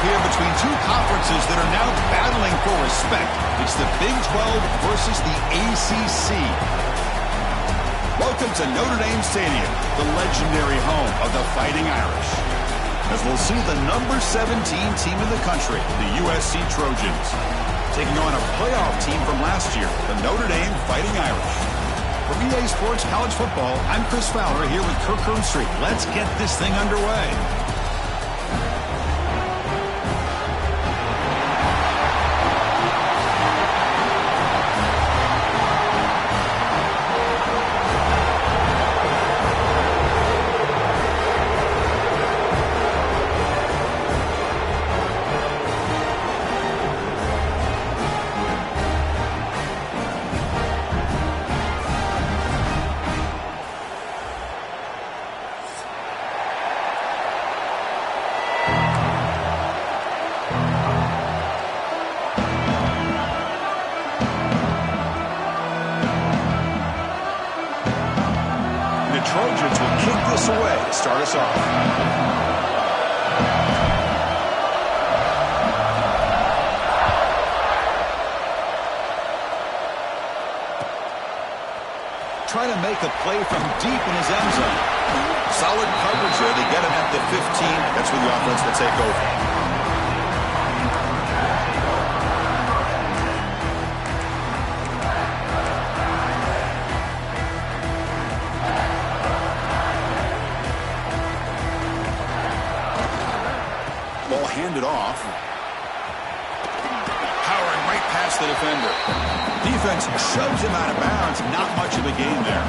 here between two conferences that are now battling for respect. It's the Big 12 versus the ACC. Welcome to Notre Dame Stadium, the legendary home of the Fighting Irish. As we'll see the number 17 team in the country, the USC Trojans, taking on a playoff team from last year, the Notre Dame Fighting Irish. For EA Sports College Football, I'm Chris Fowler here with Kirk Street. Let's get this thing underway. Trojans will kick this away to start us off. Trying to make a play from deep in his end zone. Solid coverage there. They get him at the 15. That's where the offense will take over. Ball handed off. Powering right past the defender. Defense shoves him out of bounds. Not much of a game there.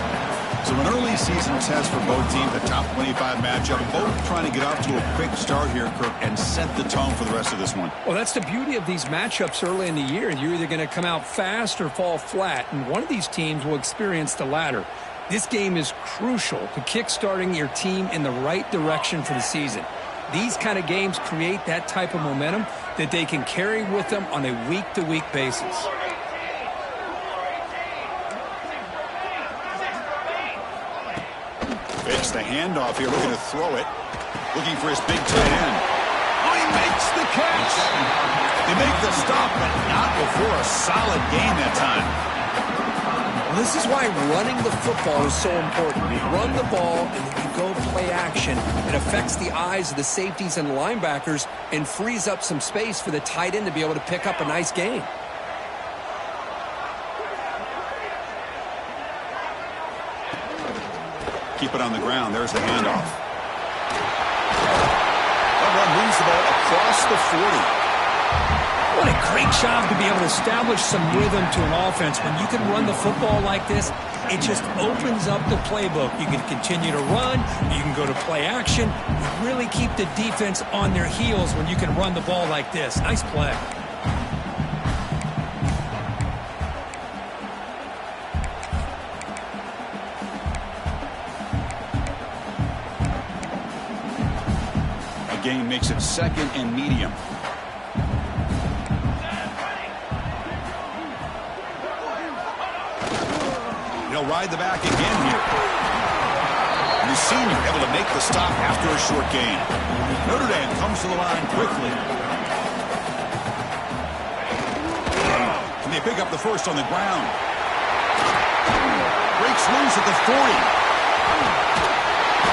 So an early season test for both teams, a top 25 matchup. Both trying to get off to a quick start here, Kirk, and set the tone for the rest of this one. Well, that's the beauty of these matchups early in the year. You're either going to come out fast or fall flat, and one of these teams will experience the latter. This game is crucial to kick-starting your team in the right direction for the season. These kind of games create that type of momentum that they can carry with them on a week-to-week basis. It's the handoff here, looking to throw it. Looking for his big tight end. Oh, he makes the catch. They make the stop, but not before a solid gain that time. This is why running the football is so important. You run the ball and then you go play action. It affects the eyes of the safeties and the linebackers and frees up some space for the tight end to be able to pick up a nice gain. Keep it on the ground. There's the handoff. That run moves the ball across the 40. What a great job to be able to establish some rhythm to an offense. When you can run the football like this, it just opens up the playbook. You can continue to run. You can go to play action. You really keep the defense on their heels when you can run the ball like this. Nice play. A gain makes it second and medium. He'll ride the back again here. And the senior able to make the stop after a short gain. Notre Dame comes to the line quickly. And they pick up the first on the ground. Breaks loose at the 40.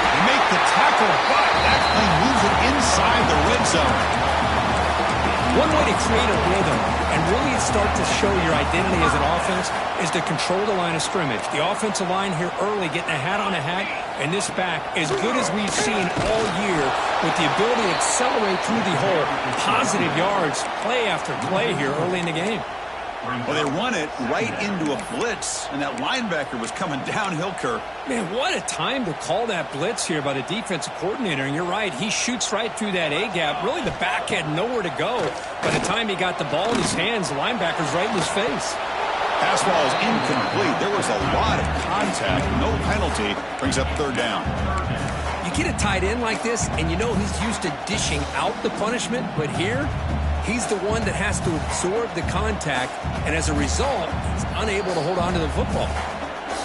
They make the tackle, but that play moves it inside the red zone. One way to create a rhythm and really start to show your identity as an offense is to control the line of scrimmage. The offensive line here early getting a hat on a hat, and this back as good as we've seen all year with the ability to accelerate through the hole. Positive yards, play after play here early in the game. Well, they run it right into a blitz, and that linebacker was coming downhill, Kirk. Man, what a time to call that blitz here by the defensive coordinator. And you're right, he shoots right through that A-gap. Really, the back had nowhere to go. By the time he got the ball in his hands, the linebacker's right in his face. Pass ball is incomplete. There was a lot of contact. No penalty. Brings up third down. You get a tight end like this, and you know he's used to dishing out the punishment. But here, he's the one that has to absorb the contact, and as a result, he's unable to hold on to the football.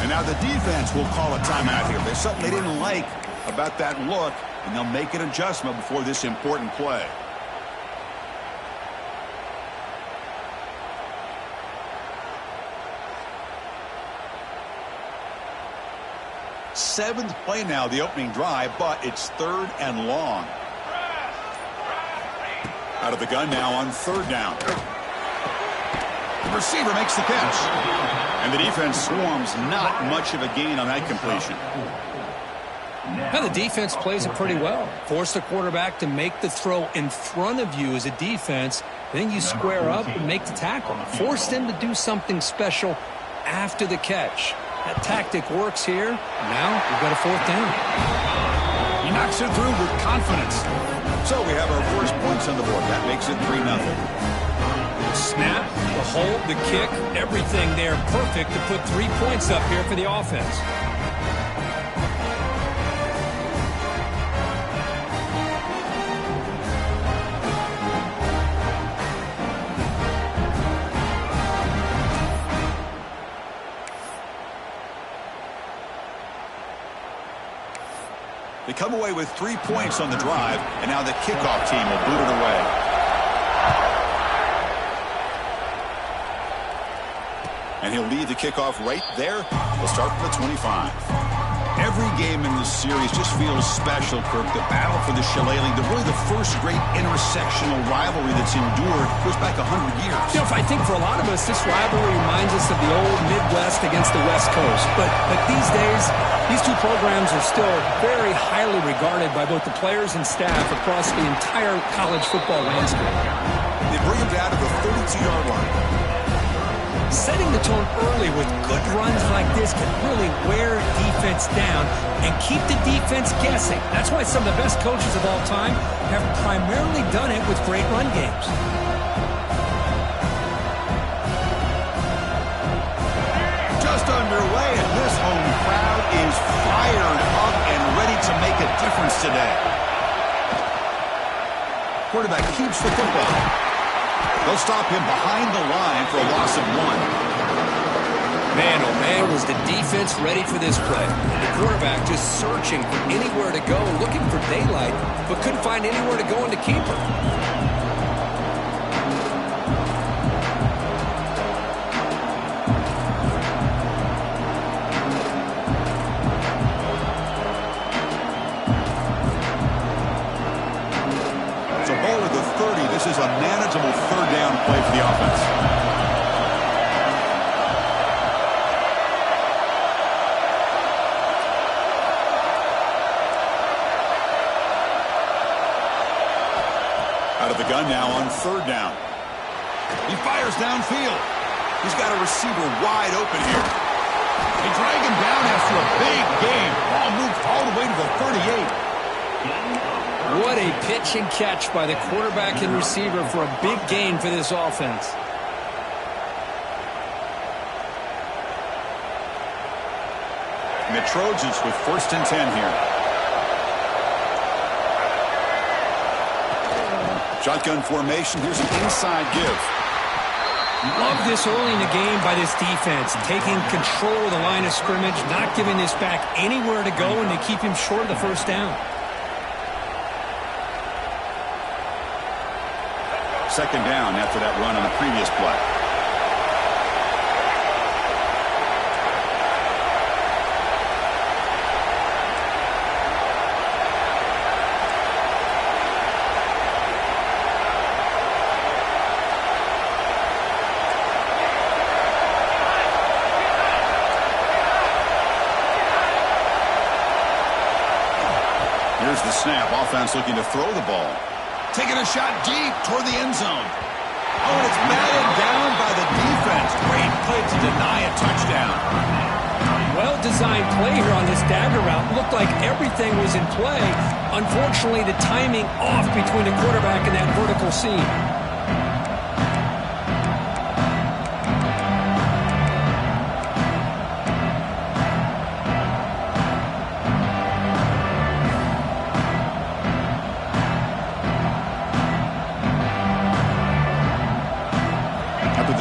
And now the defense will call a timeout here. There's something they didn't like about that look, and they'll make an adjustment before this important play. 7th play now, the opening drive, but it's 3rd and long. Out of the gun now on 3rd down. The receiver makes the catch. And the defense swarms, not much of a gain on that completion. Now the defense plays it pretty well. Force the quarterback to make the throw in front of you as a defense. Then you square up and make the tackle. Force them to do something special after the catch. That tactic works here. Now we've got a 4th down. He knocks it through with confidence. So we have our first points on the board. That makes it 3-0. Snap, the hold, the kick, everything there perfect to put 3 points up here for the offense. They come away with 3 points on the drive, and now the kickoff team will boot it away. And he'll lead the kickoff right there. We'll start from the 25. Every game in this series just feels special, Kirk. The battle for the Shillelagh, really the first great intersectional rivalry that's endured goes back 100 years. You know, I think for a lot of us, this rivalry reminds us of the old Midwest against the West Coast. But these days, these two programs are still very highly regarded by both the players and staff across the entire college football landscape. They bring them down to the 32-yard line. Setting the tone early with good runs like this can really wear defense down and keep the defense guessing. That's why some of the best coaches of all time have primarily done it with great run games. Just underway, and this home crowd is fired up and ready to make a difference today. Quarterback keeps the football. They'll stop him behind the line for a loss of 1. Man, oh man, was the defense ready for this play. The quarterback just searching for anywhere to go, looking for daylight, but couldn't find anywhere to go in the keeper. This is a manageable 3rd down play for the offense. Out of the gun now on 3rd down. He fires downfield. He's got a receiver wide open here. They drag him down after a big game. Ball moved all the way to the 38. What a pitch and catch by the quarterback and receiver for a big gain for this offense. And the Trojans with 1st and 10 here. Shotgun formation. Here's an inside give. Love this early in the game by this defense, taking control of the line of scrimmage, not giving this back anywhere to go, and to keep him short of the 1st down. 2nd down after that run on the previous play. Here's the snap. Offense looking to throw the ball. Taking a shot deep toward the end zone. Oh, and it's batted down by the defense. Great play to deny a touchdown. Well-designed play here on this dagger route. Looked like everything was in play. Unfortunately, the timing off between the quarterback and that vertical seam.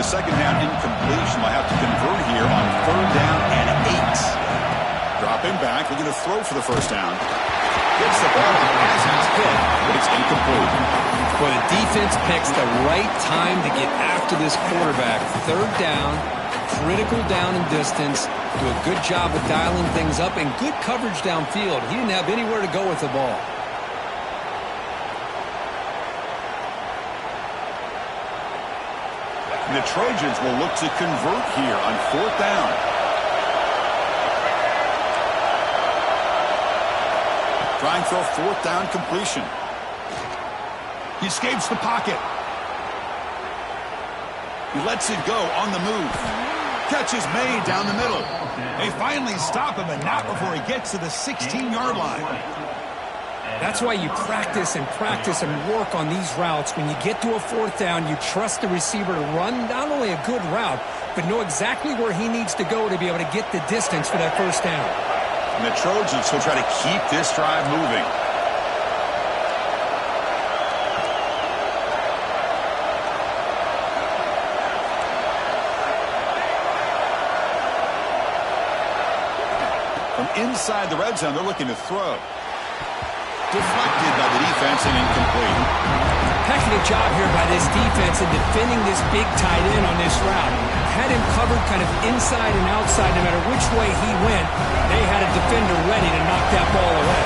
Second down incompletion. Will have to convert here on 3rd down and 8. Dropping back, looking to throw for the 1st down. Gets the ball as he's hit, but it's incomplete. But the defense picks the right time to get after this quarterback. 3rd down, critical down and distance, do a good job of dialing things up, and good coverage downfield. He didn't have anywhere to go with the ball. The Trojans will look to convert here on 4th down. Trying for a 4th down completion. He escapes the pocket. He lets it go on the move. Catch is made down the middle. They finally stop him, and not before he gets to the 16-yard line. That's why you practice and work on these routes. When you get to a 4th down, you trust the receiver to run not only a good route, but know exactly where he needs to go to be able to get the distance for that 1st down. And the Trojans will try to keep this drive moving. From inside the red zone, they're looking to throw. Deflected by the defense and incomplete. Heck of a job here by this defense in defending this big tight end on this route. Had him covered kind of inside and outside no matter which way he went. They had a defender ready to knock that ball away.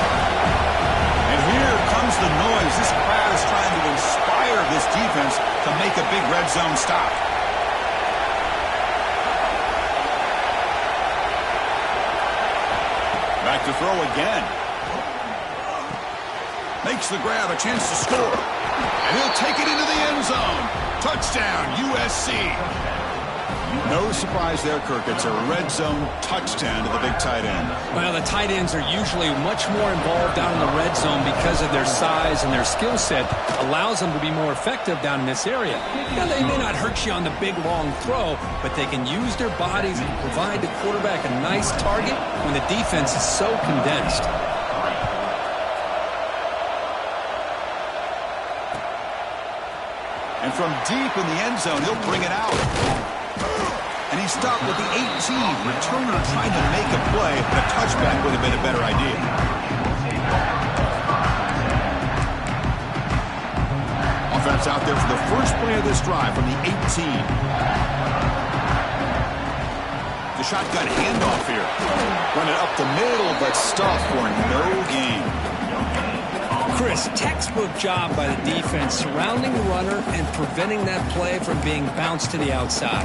And here comes the noise. This crowd is trying to inspire this defense to make a big red zone stop. Back to throw again. Makes the grab, a chance to score. And he'll take it into the end zone. Touchdown, USC. No surprise there, Kirk. It's a red zone touchdown to the big tight end. Well, the tight ends are usually much more involved down in the red zone because of their size and their skill set. Allows them to be more effective down in this area. Now, they may not hurt you on the big, long throw, but they can use their bodies and provide the quarterback a nice target when the defense is so condensed. And from deep in the end zone, he'll bring it out. And he stopped with the 18. Returner trying to make a play, but a touchback would have been a better idea. Offense out there for the first play of this drive from the 18. The shotgun handoff here. Run it up the middle, but stuffed for no gain. Chris, textbook job by the defense surrounding the runner and preventing that play from being bounced to the outside.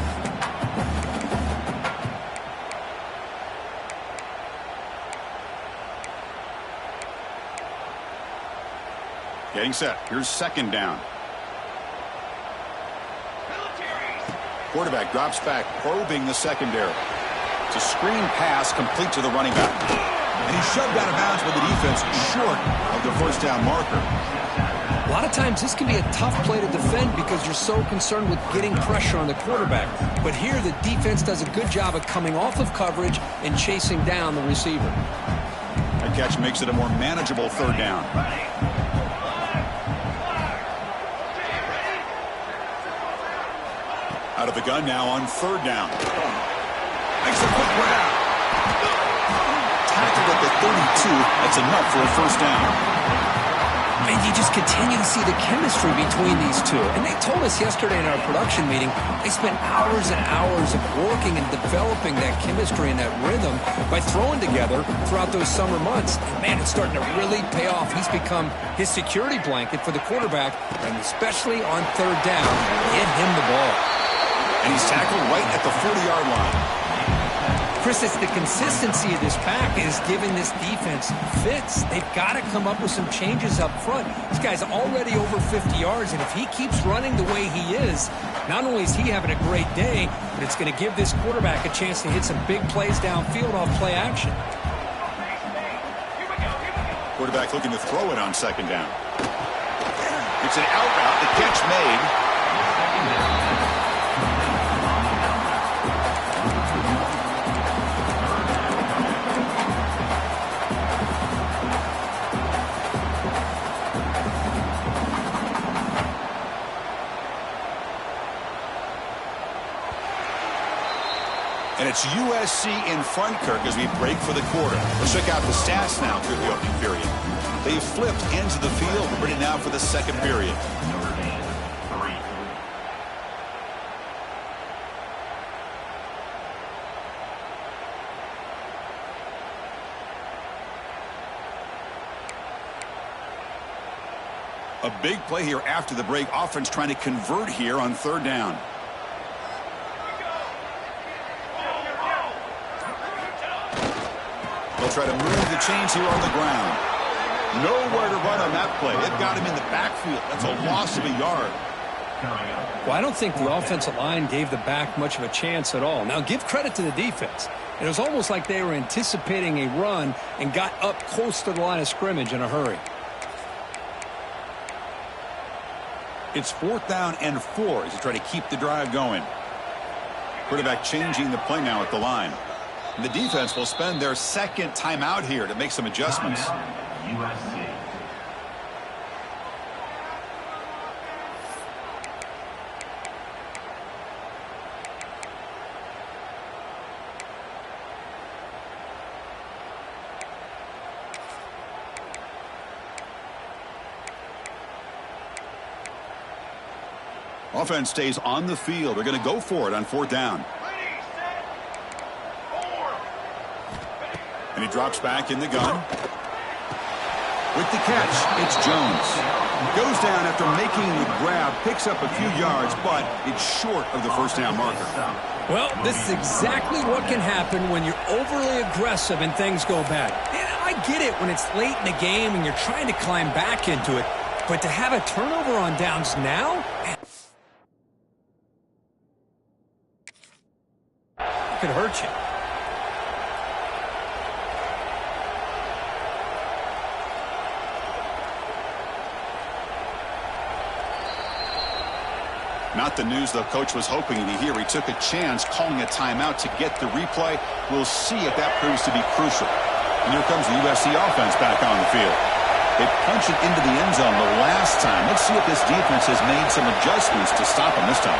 Getting set. Here's 2nd down. Quarterback drops back, probing the secondary. It's a screen pass complete to the running back. And he's shoved out of bounds by the defense short of the 1st down marker. A lot of times this can be a tough play to defend because you're so concerned with getting pressure on the quarterback. But here the defense does a good job of coming off of coverage and chasing down the receiver. That catch makes it a more manageable 3rd down. Out of the gun now on 3rd down. Makes a quick grab. Tackled at the 32. That's enough for a 1st down. And you just continue to see the chemistry between these two. And they told us yesterday in our production meeting, they spent hours and hours of working and developing that chemistry and that rhythm by throwing together throughout those summer months. And man, it's starting to really pay off. He's become his security blanket for the quarterback, and especially on 3rd down, get him the ball. And he's tackled right at the 40-yard line. Chris, it's the consistency of this pack is giving this defense fits. They've got to come up with some changes up front. This guy's already over 50 yards, and if he keeps running the way he is, not only is he having a great day, but it's going to give this quarterback a chance to hit some big plays downfield off play action. Quarterback looking to throw it on 2nd down. It's an out route. The catch made. And it's USC in front, Kirk, as we break for the quarter. Let's check out the stats now through the opening period. They've flipped ends of the field. We're ready now for the 2nd period. A big play here after the break. Offense trying to convert here on third down. They'll try to move the chains here on the ground. Nowhere to run on that play. It got him in the backfield. That's a loss of a yard. Well, I don't think the offensive line gave the back much of a chance at all. Now, give credit to the defense. It was almost like they were anticipating a run and got up close to the line of scrimmage in a hurry. It's 4th down and 4 as you try to keep the drive going. Quarterback changing the play now at the line. And the defense will spend their second timeout here to make some adjustments. USC. Offense stays on the field. They're going to go for it on 4th down. And he drops back in the gun. With the catch, it's Jones. Goes down after making the grab, picks up a few yards, but it's short of the first down marker. Well, this is exactly what can happen when you're overly aggressive and things go bad. And I get it when it's late in the game and you're trying to climb back into it, but to have a turnover on downs now, it could hurt you. Not the news the coach was hoping to hear. He took a chance calling a timeout to get the replay. We'll see if that proves to be crucial. And here comes the USC offense back on the field. They punched it into the end zone the last time. Let's see if this defense has made some adjustments to stop them this time.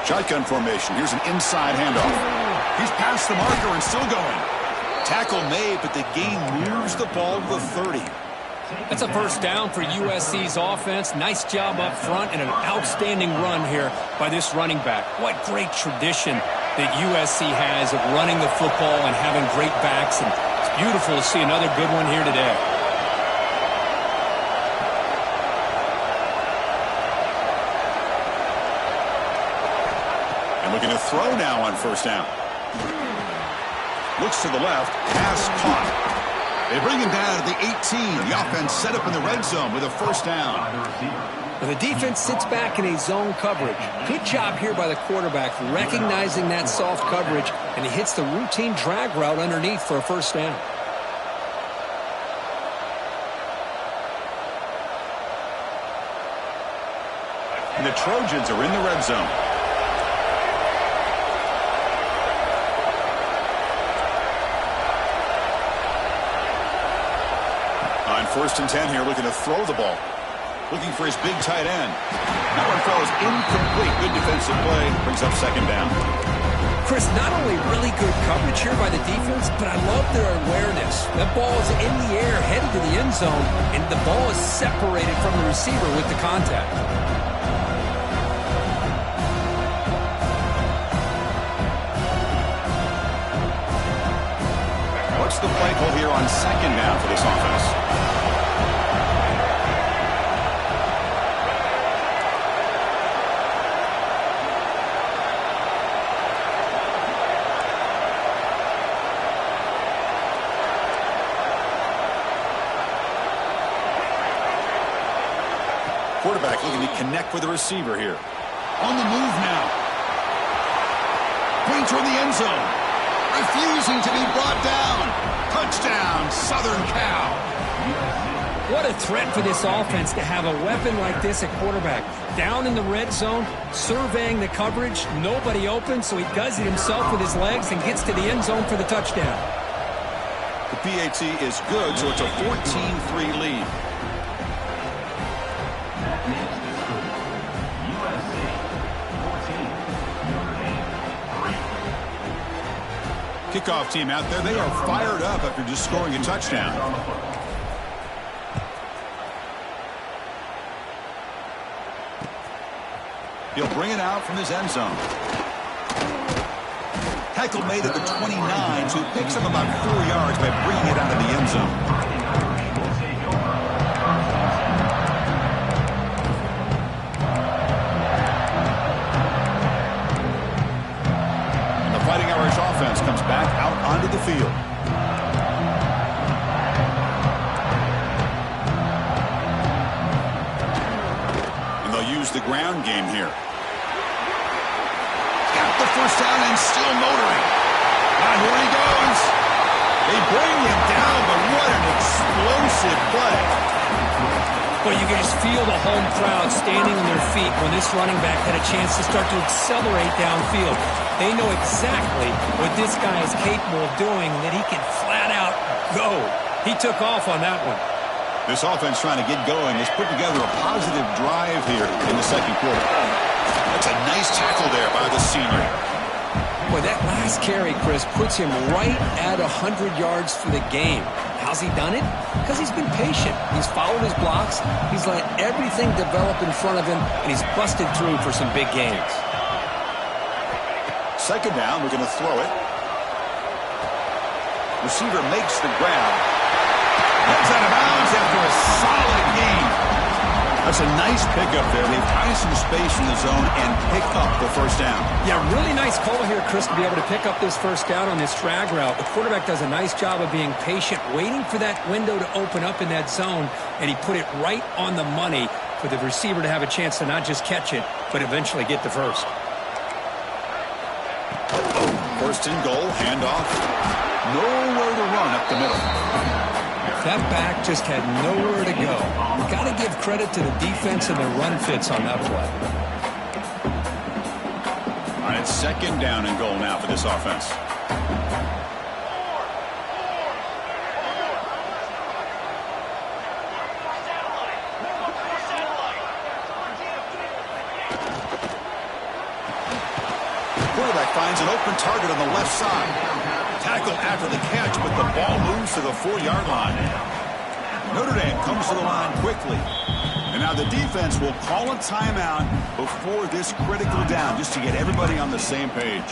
Shotgun formation. Here's an inside handoff. He's past the marker and still going. Tackle made, but the gain moves the ball to the 30. That's a first down for USC's offense. Nice job up front and an outstanding run here by this running back. What great tradition that USC has of running the football and having great backs. And it's beautiful to see another good one here today. And looking to throw now on first down. Looks to the left. Pass caught. They bring him down at the 18. The offense set up in the red zone with a first down. Well, the defense sits back in a zone coverage. Good job here by the quarterback recognizing that soft coverage, and he hits the routine drag route underneath for a first down. And the Trojans are in the red zone. First and 10 here, looking to throw the ball. Looking for his big tight end. That one falls incomplete. Good defensive play. Brings up second down. Chris, not only really good coverage here by the defense, but I love their awareness. That ball is in the air, headed to the end zone, and the ball is separated from the receiver with the contact. What's the play call here on second down for this offense? Quarterback looking to connect with the receiver here. On the move now. Going toward the end zone. Refusing to be brought down. Touchdown, Southern Cal. What a threat for this offense to have a weapon like this at quarterback. Down in the red zone, surveying the coverage, nobody open, so he does it himself with his legs and gets to the end zone for the touchdown. The PAT is good, so it's a 14-3 lead. Kickoff team out there. They are fired up after just scoring a touchdown. He'll bring it out from his end zone. Tackle made at the 29, so he picks up about 4 yards by bringing it out of the end zone. And the Fighting Irish offense comes back out onto the field. And they'll use the ground game here. Got the first down and still motoring. And here he goes. They bring him down, but what an explosive play. Well, you can just feel the home crowd standing on their feet when this running back had a chance to start to accelerate downfield. They know exactly what this guy is capable of doing, that he can flat out go. He took off on that one. This offense trying to get going has put together a positive drive here in the second quarter. That's a nice tackle there by the senior. Boy, that last carry, Chris, puts him right at 100 yards for the game. How's he done it? Because he's been patient. He's followed his blocks. He's let everything develop in front of him, and he's busted through for some big gains. Second down, we're going to throw it. Receiver makes the grab. Gets out of bounds after a solid gain. That's a nice pickup there. They find some space in the zone and pick up the first down. Yeah, really nice call here, Chris, to be able to pick up this first down on this drag route. The quarterback does a nice job of being patient, waiting for that window to open up in that zone, and he put it right on the money for the receiver to have a chance to not just catch it, but eventually get the first. First and goal, handoff. Nowhere to run up the middle. That back just had nowhere to go. Got to give credit to the defense and their run fits on that play. All right, second down and goal now for this offense. Quarterback finds an open target on the left side. Tackle after the catch, but the ball moves to the 4-yard line. Notre Dame comes to the line quickly. And now the defense will call a timeout before this critical down, just to get everybody on the same page.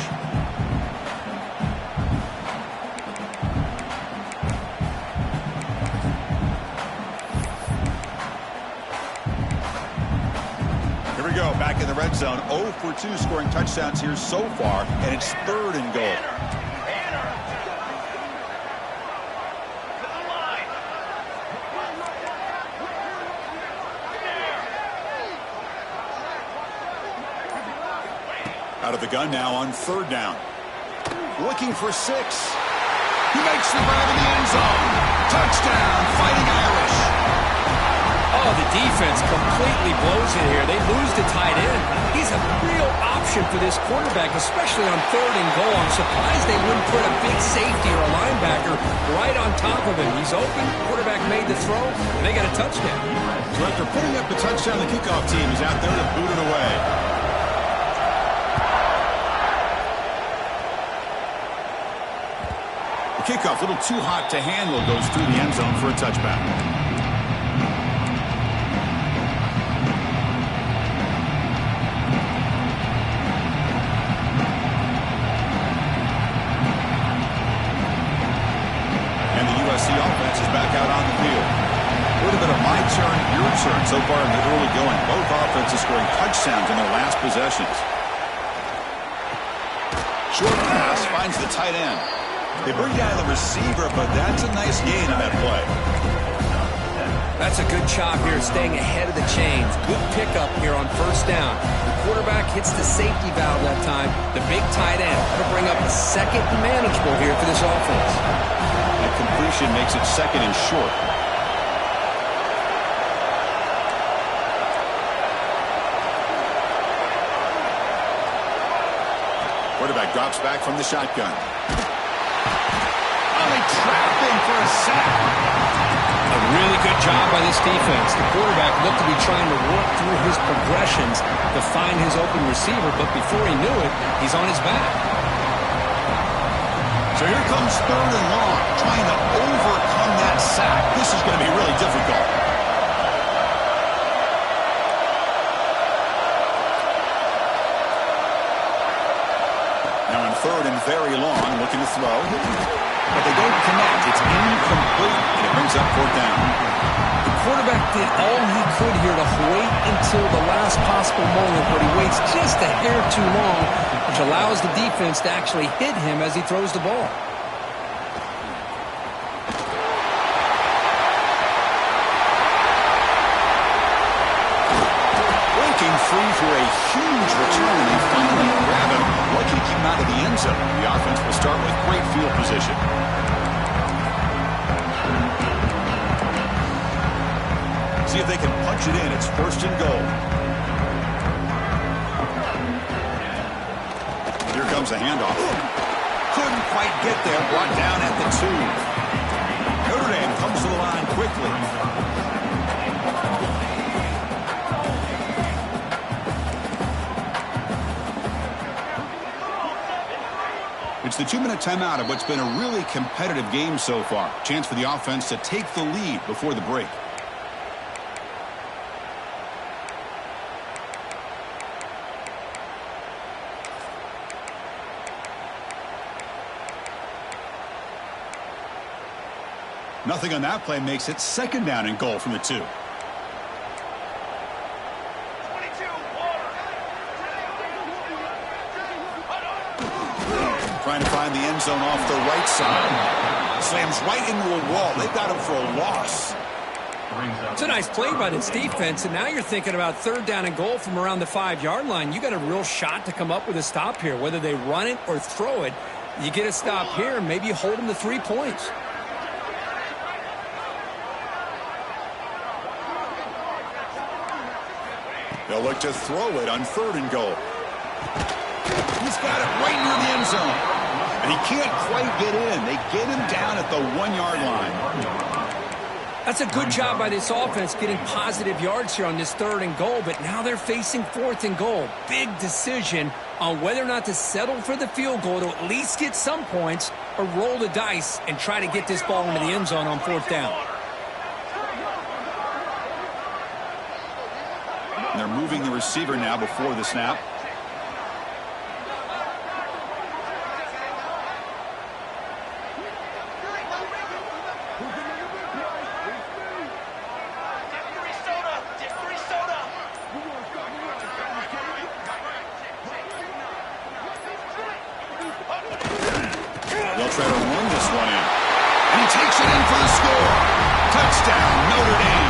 Here we go, back in the red zone. 0 for 2 scoring touchdowns here so far, and it's third and goal. Out of the gun now on third down. Looking for 6. He makes the grab in the end zone. Touchdown, Fighting Irish. Oh, the defense completely blows it here. They lose the tight end. He's a real option for this quarterback, especially on third and goal. I'm surprised they wouldn't put a big safety or a linebacker right on top of him. He's open. Quarterback made the throw, and they got a touchdown. So after putting up the touchdown, the kickoff team is out there to boot it away. The kickoff, a little too hot to handle, goes through the end zone for a touchback. And the USC offense is back out on the field. A little bit of my turn, your turn so far in the early going. Both offenses scoring touchdowns in their last possessions. Short pass finds the tight end. They bring down the receiver, but that's a nice gain on that play. That's a good job here staying ahead of the chains. Good pickup here on first down. The quarterback hits the safety valve that time. The big tight end to bring up a second and manageable here for this offense. That completion makes it second and short. Quarterback drops back from the shotgun. Oh, they trapped him for a sack. A really good job by this defense. The quarterback looked to be trying to work through his progressions to find his open receiver, but before he knew it, he's on his back. So here comes third and long, trying to overcome that sack. This is going to be really difficult. Now in third and very long, looking to throw. But they don't connect. It's incomplete, and it brings up fourth down. The quarterback did all he could here to wait until the last possible moment, but he waits just a hair too long, which allows the defense to actually hit him as he throws the ball. Free for a huge return, and they finally grab him. Lucky to keep him out of the end zone. The offense will start with great field position. See if they can punch it in. It's first and goal. Here comes a handoff. Couldn't quite get there. Brought down at the 2. Notre Dame comes to the line quickly. It's the 2-minute timeout of what's been a really competitive game so far. Chance for the offense to take the lead before the break. Nothing on that play makes it second down and goal from the 2. Trying to find the end zone off the right side. Slams right into a wall. They've got him for a loss. It's a nice play by this defense, and now you're thinking about third down and goal from around the 5-yard line. You got a real shot to come up with a stop here. Whether they run it or throw it, you get a stop here, and maybe you hold them to 3 points. They'll look to throw it on third and goal. He's got it right near the end zone. And he can't quite get in. They get him down at the 1-yard line. That's a good job by this offense getting positive yards here on this third and goal, but now they're facing fourth and goal. Big decision on whether or not to settle for the field goal to at least get some points or roll the dice and try to get this ball into the end zone on fourth down. And they're moving the receiver now before the snap. They'll try to run this one in. And he takes it in for the score. Touchdown, Notre Dame.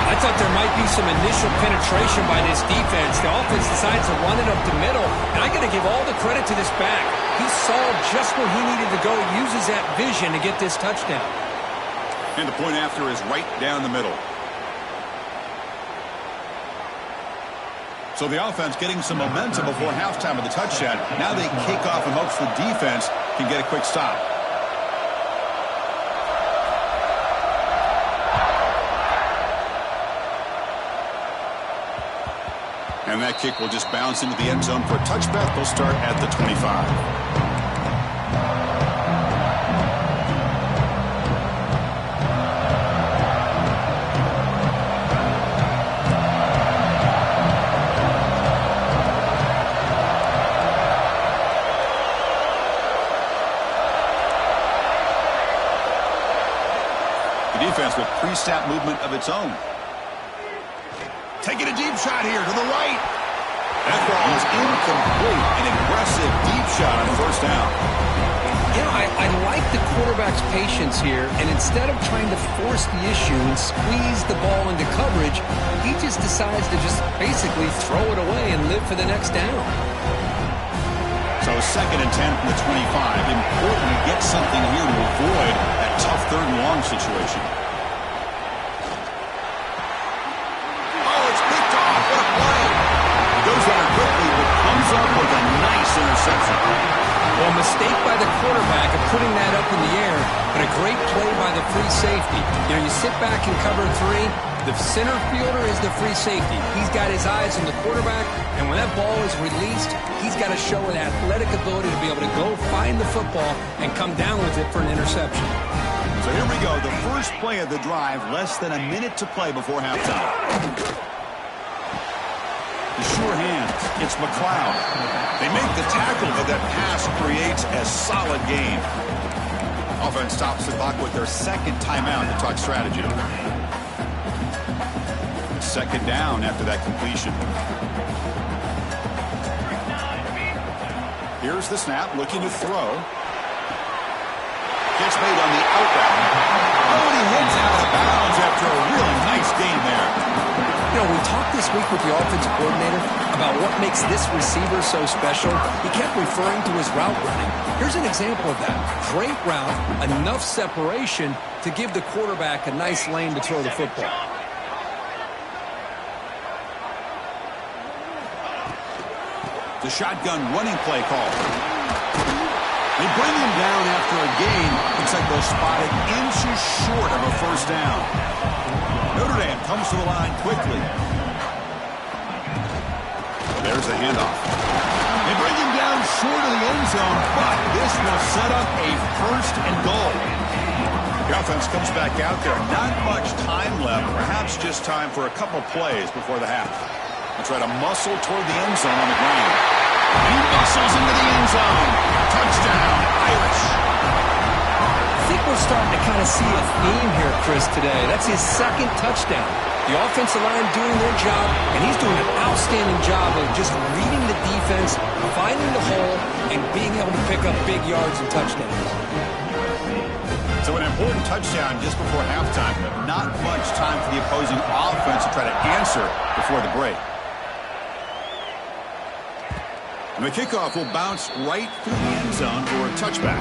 I thought there might be some initial penetration by this defense. The offense decides to run it up the middle, and I got to give all the credit to this back. He saw just where he needed to go, uses that vision to get this touchdown. And the point after is right down the middle. So the offense getting some momentum before halftime of the touchdown. Now they kick off in hopes the defense can get a quick stop. And that kick will just bounce into the end zone for a touchback. They'll start at the 25. Defense with pre-snap movement of its own. Taking a deep shot here to the right. That ball is incomplete. An aggressive deep shot on first down. You know, I like the quarterback's patience here, and instead of trying to force the issue and squeeze the ball into coverage, he just decides to just basically throw it away and live for the next down. So second and 10 from the 25. Important to get something here to avoid that tough third and long situation. Oh, it's picked off. What a play. He goes down quickly, but comes up with a nice interception. Well, mistake by the quarterback of putting that up in the air, but a great play by the free safety. You know, you sit back and cover three. The center fielder is the free safety. He's got his eyes on the quarterback, and when that ball is released, he's got to show an athletic ability to be able to go find the football and come down with it for an interception. So here we go, the first play of the drive, less than a minute to play before halftime. The sure hands. It's McLeod. They make the tackle, but that pass creates a solid gain. Offense stops the clock with their second timeout to talk strategy. Second down after that completion. Here's the snap, looking to throw. Gets made on the out route. Oh, and he hits out of bounds after a really nice gain there. You know, we talked this week with the offensive coordinator about what makes this receiver so special. He kept referring to his route running. Here's an example of that. Great route, enough separation to give the quarterback a nice lane to throw the football. The shotgun running play call. They bring him down after a gain. Looks like they'll spot it inches short of a first down. Notre Dame comes to the line quickly. There's the handoff. They bring him down short of the end zone, but this will set up a first and goal. The offense comes back out there. Not much time left. Perhaps just time for a couple plays before the half. They'll try to muscle toward the end zone on the ground. He muscles into the end zone. Touchdown, Irish. I think we're starting to kind of see a theme here, Chris, today. That's his second touchdown. The offensive line doing their job, and he's doing an outstanding job of just reading the defense, finding the hole, and being able to pick up big yards and touchdowns. So an important touchdown just before halftime. Not much time for the opposing offense to try to answer before the break. And the kickoff will bounce right through the end zone for a touchback.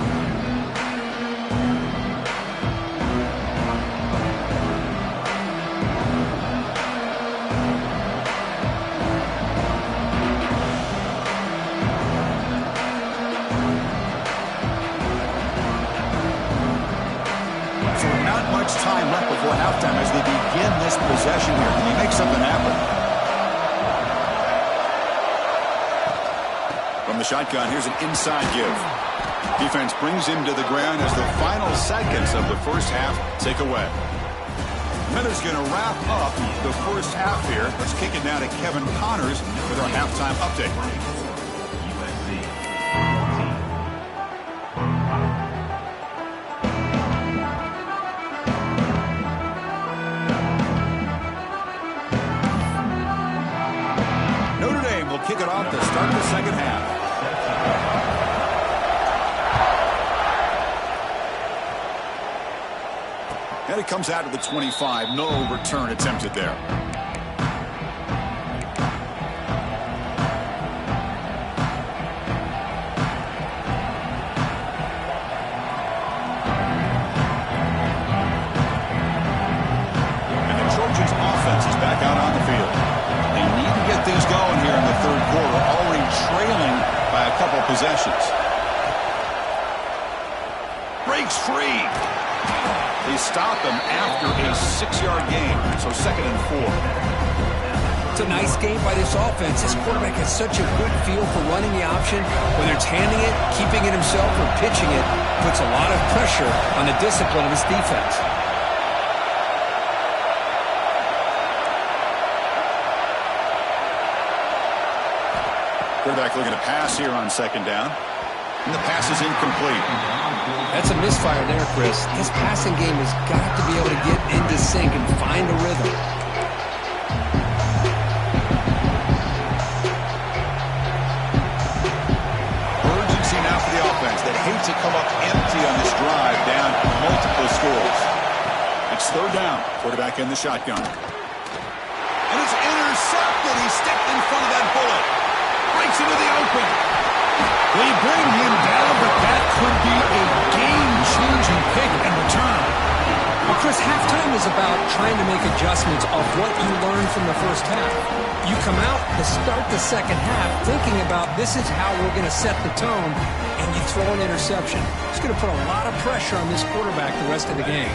So not much time left before halftime as they begin this possession here. Can you make something happen? From the shotgun, here's an inside give. Defense brings him to the ground as the final seconds of the first half tick away. Miller's going to wrap up the first half here. Let's kick it now to Kevin Connors with our halftime update. Notre Dame will kick it off to start the second half. And it comes out of the 25. No return attempted there. And the Trojans' offense is back out on the field. They need to get things going here in the third quarter, already trailing by a couple possessions. Breaks free. They stop him after a 6-yard gain, so 2nd and 4. It's a nice game by this offense. This quarterback has such a good feel for running the option. Whether it's handing it, keeping it himself, or pitching it, puts a lot of pressure on the discipline of his defense. Quarterback looking to pass here on 2nd down. And the pass is incomplete. That's a misfire there, Chris. His passing game has got to be able to get into sync and find a rhythm. Urgency now for the offense that hates to come up empty on this drive down multiple scores. It's 3rd down. Quarterback in the shotgun. And it's intercepted. He stepped in front of that bullet. Breaks into the open. They bring him down, but that could be a game-changing pick and return. Well, Chris, halftime is about trying to make adjustments off what you learned from the first half. You come out to start the second half thinking about this is how we're going to set the tone, and you throw an interception. It's going to put a lot of pressure on this quarterback the rest of the game.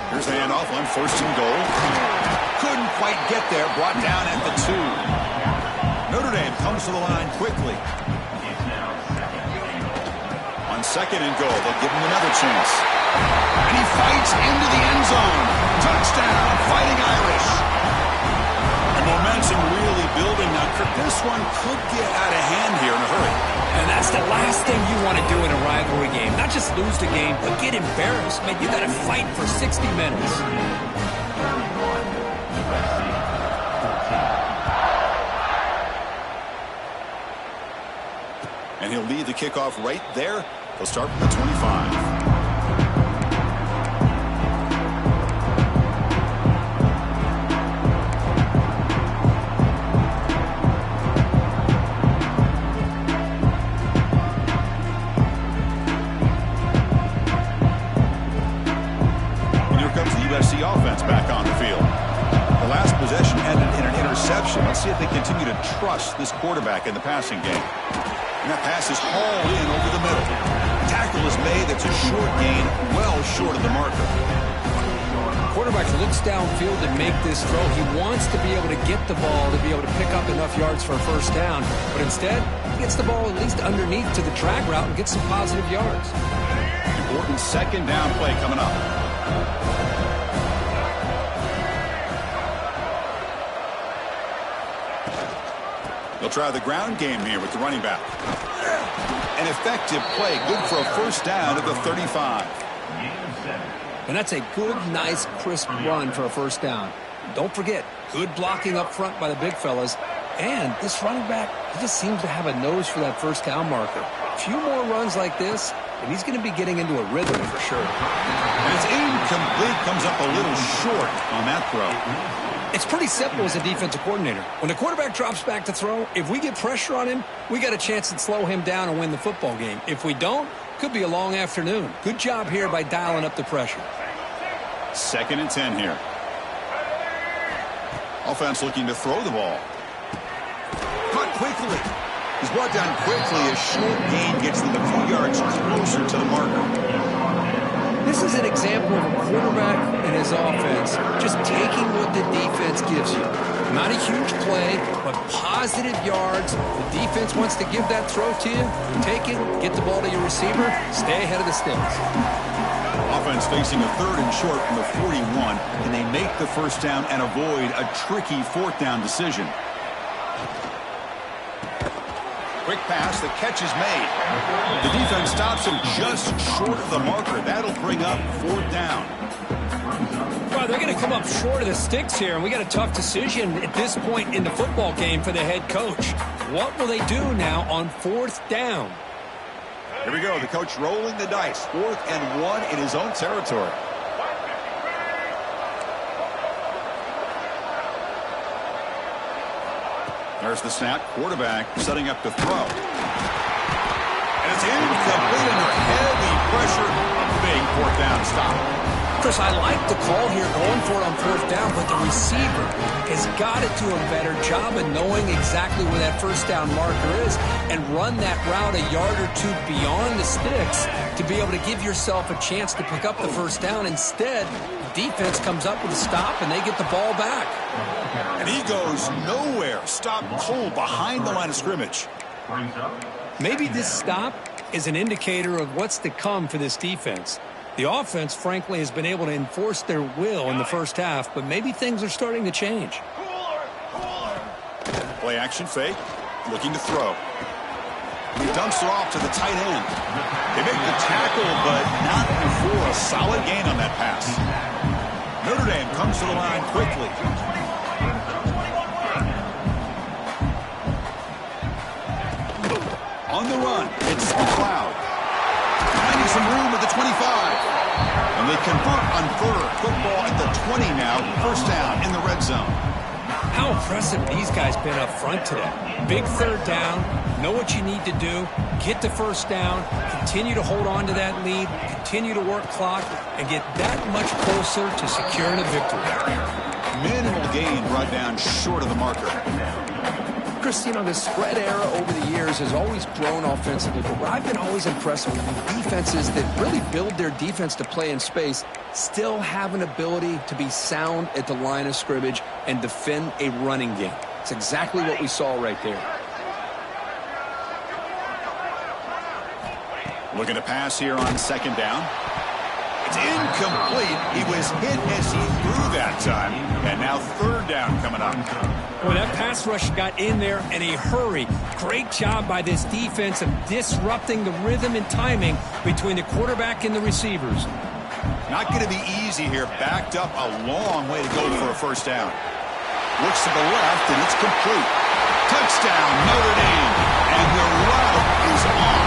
Here's the handoff on 1st and goal. Couldn't quite get there, brought down at the 2. Notre Dame comes to the line quickly. On 2nd and goal, they'll give him another chance. And he fights into the end zone. Touchdown, Fighting Irish. And momentum really building now. This one could get out of hand here in a hurry. And that's the last thing you want to do in a rivalry game. Not just lose the game, but get embarrassed. Man, you got to fight for 60 minutes. And he'll lead the kickoff right there. He'll start from the 25. Offense back on the field. The last possession ended in an interception. Let's see if they continue to trust this quarterback in the passing game. And that pass is hauled in over the middle. Tackle is made. That's a short gain, well short of the marker. Quarterback looks downfield to make this throw. He wants to be able to get the ball to be able to pick up enough yards for a first down. But instead, he gets the ball at least underneath to the drag route and gets some positive yards. Important second down play coming up. They'll try the ground game here with the running back. An effective play, good for a first down at the 35. And that's a good, nice, crisp run for a first down. Don't forget, good blocking up front by the big fellas. And this running back, he just seems to have a nose for that first down marker. A few more runs like this, and he's going to be getting into a rhythm for sure. And it's incomplete, comes up a little short on that throw. It's pretty simple as a defensive coordinator. When the quarterback drops back to throw, if we get pressure on him, we got a chance to slow him down and win the football game. If we don't, could be a long afternoon. Good job here by dialing up the pressure. 2nd and 10 here. Offense looking to throw the ball. Caught quickly. He's brought down quickly. A short gain gets them a few yards closer to the marker. This is an example of a quarterback and his offense just taking what the defense gives you. Not a huge play, but positive yards. The defense wants to give that throw to you. Take it, get the ball to your receiver, stay ahead of the sticks. Offense facing a 3rd and short from the 41, and they make the first down and avoid a tricky 4th down decision. Quick pass, the catch is made. The defense stops him just short of the marker. That'll bring up 4th down. Well, they're going to come up short of the sticks here, and we got a tough decision at this point in the football game for the head coach. What will they do now on 4th down? Here we go, the coach rolling the dice. 4th and 1 in his own territory. There's the snap. Quarterback setting up to throw. And it's incomplete under heavy pressure. A big 4th down stop. Chris, I like the call here going for it on 4th down, but the receiver has got to do a better job of knowing exactly where that first down marker is and run that route a yard or two beyond the sticks to be able to give yourself a chance to pick up the first down. Instead, the defense comes up with a stop and they get the ball back. And he goes nowhere. Stop cold behind the line of scrimmage. Maybe this stop is an indicator of what's to come for this defense. The offense, frankly, has been able to enforce their will in the first half, but maybe things are starting to change. Play action fake, looking to throw. He dumps it off to the tight end. They make the tackle, but not before a solid gain on that pass. Notre Dame comes to the line quickly. On the run, it's McLeod. Finding some room at the 25. And they convert on 3rd. Football at the 20 now. First down in the red zone. How impressive these guys been up front today. Big 3rd down. Know what you need to do. Get the first down. Continue to hold on to that lead. Continue to work clock. And get that much closer to securing a victory. Minimal gain brought down short of the marker. Chris, you know, the spread era over the years has always grown offensively, but what I've been always impressed with defenses that really build their defense to play in space still have an ability to be sound at the line of scrimmage and defend a running game. It's exactly what we saw right there. Looking to pass here on 2nd down. It's incomplete. He was hit as he threw that time. And now 3rd down coming up. Well, that pass rush got in there in a hurry. Great job by this defense of disrupting the rhythm and timing between the quarterback and the receivers. Not going to be easy here. Backed up a long way to go for a first down. Looks to the left, and it's complete. Touchdown, Notre Dame. And the route is on.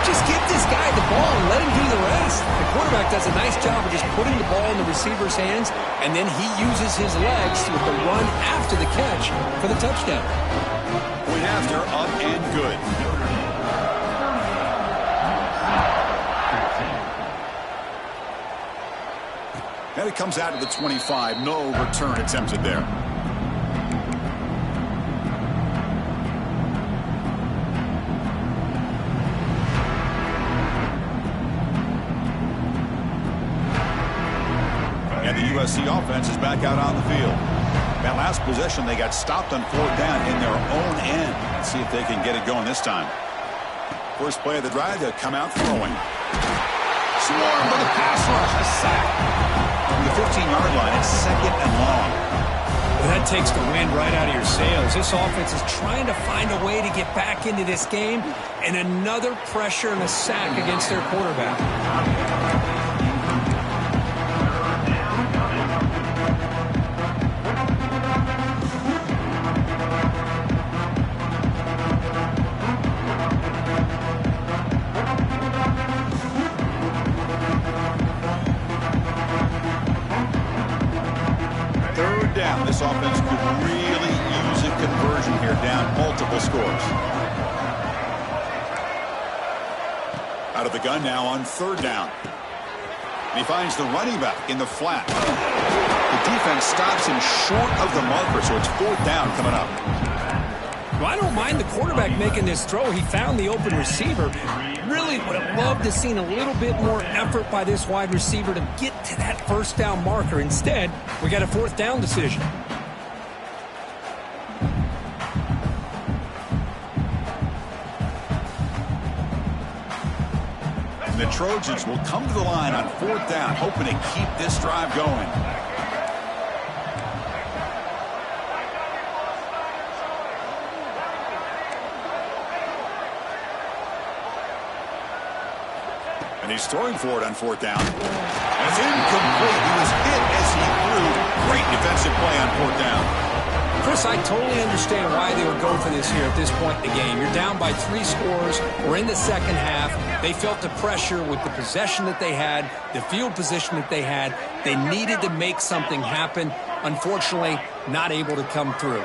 Just give this guy the ball and let him do the rest. The quarterback does a nice job of just putting the ball in the receiver's hands, and then he uses his legs with the run after the catch for the touchdown. Point after, up and good. And it comes out to the 25. No return attempted there. And the USC offense is back out on the field. That last possession, they got stopped on fourth down in their own end. Let's see if they can get it going this time. First play of the drive, they'll come out throwing. Swarm with a pass rush, a sack. From the 15-yard line, it's second and long. Well, that takes the wind right out of your sails. This offense is trying to find a way to get back into this game, and another pressure and a sack against their quarterback. This offense could really use a conversion here, down multiple scores. Out of the gun now on third down. And he finds the running back in the flat. The defense stops him short of the marker, so it's fourth down coming up. Well, I don't mind the quarterback making this throw. He found the open receiver. Really would have loved to seen a little bit more effort by this wide receiver to get to that first down marker. Instead, we got a fourth down decision. And the Trojans will come to the line on fourth down, hoping to keep this drive going. And he's throwing for it on fourth down. And it's incomplete. He was hit as he threw. Great defensive play on fourth down. Chris, I totally understand why they would go for this here at this point in the game. You're down by 3 scores. We're in the second half. They felt the pressure with the possession that they had, the field position that they had. They needed to make something happen. Unfortunately, not able to come through.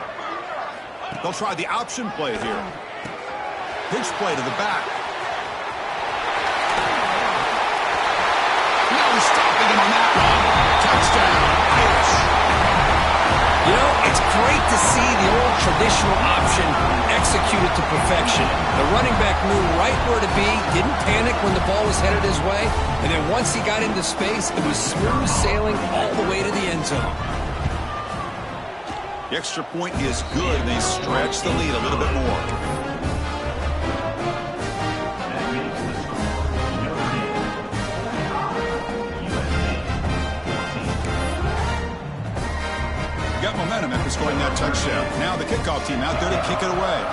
They'll try the option play here. Pitch play to the back. Stopping him on that one. Touchdown, Irish. You know, it's great to see the old traditional option executed to perfection. The running back knew right where to be, didn't panic when the ball was headed his way, and then once he got into space, it was smooth sailing all the way to the end zone. The extra point is good, and they stretch the lead a little bit more. Got momentum after scoring that touchdown. Now the kickoff team out there to kick it away.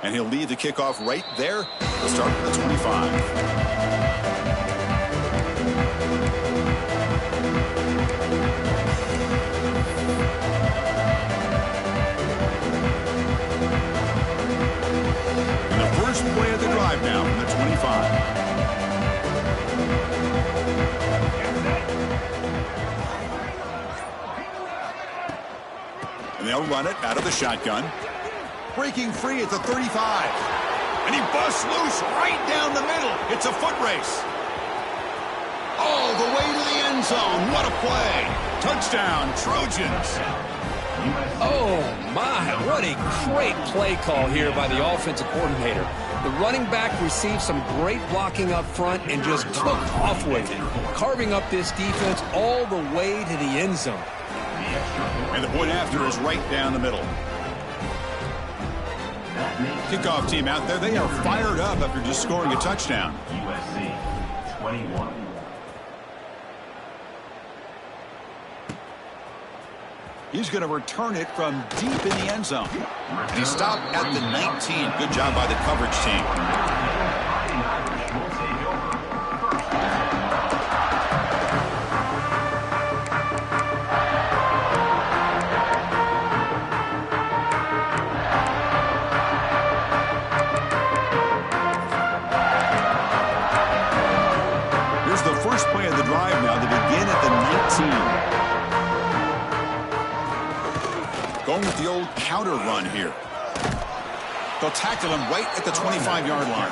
And he'll lead the kickoff right there. He'll start with the 25. And the first play of the drive now from the 25. And they'll run it out of the shotgun. Breaking free at the 35. And he busts loose right down the middle. It's a foot race. All the way to the end zone. What a play. Touchdown, Trojans. Oh, my. What a great play call here by the offensive coordinator. The running back received some great blocking up front and just took off with it, carving up this defense all the way to the end zone. And the point after is right down the middle. Kickoff team out there, they are fired up after just scoring a touchdown. USC 21. He's going to return it from deep in the end zone. And he stopped at the 19. Good job by the coverage team. Here's the first play of the drive now to begin at the 19. Going with the old counter run here. They'll tackle him right at the 25-yard line.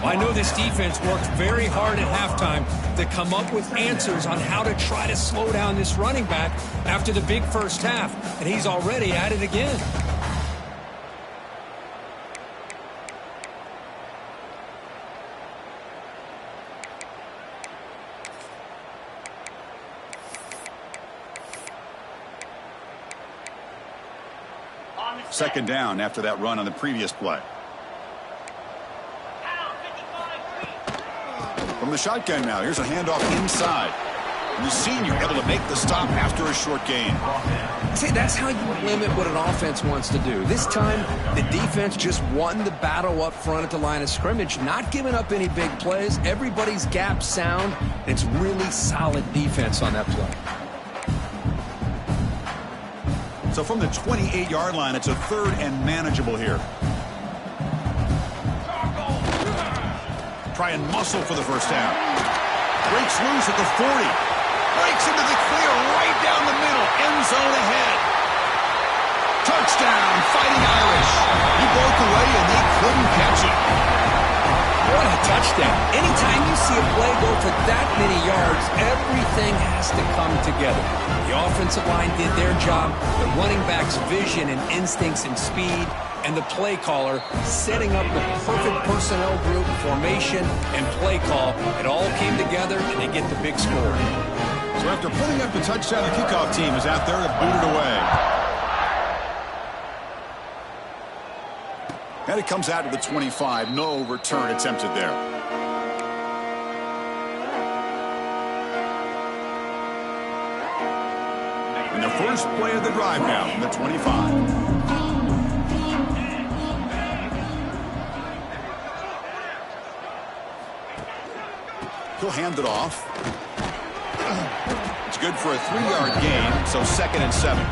Well, I know this defense worked very hard at halftime to come up with answers on how to try to slow down this running back after the big first half, and he's already at it again. Second down after that run on the previous play. From the shotgun now, here's a handoff inside. And the senior able to make the stop after a short gain. See, that's how you limit what an offense wants to do. This time, the defense just won the battle up front at the line of scrimmage, not giving up any big plays. Everybody's gap sound. It's really solid defense on that play. So from the 28-yard line, it's a third and manageable here. Try and muscle for the first down. Breaks loose at the 40. Breaks into the clear right down the middle. End zone ahead. Touchdown, Fighting Irish. He broke away and they couldn't catch it. What a touchdown. Anytime you see a play go for that many yards, everything has to come together. The offensive line did their job, the running back's vision and instincts and speed, and the play caller setting up the perfect personnel group, formation, and play call. It all came together, and they get the big score. So after putting up the touchdown, the kickoff team is out there to boot it away. And it comes out to the 25. No return attempted there. And the first play of the drive now from the 25. He'll hand it off. It's good for a 3-yard gain, so 2nd and 7.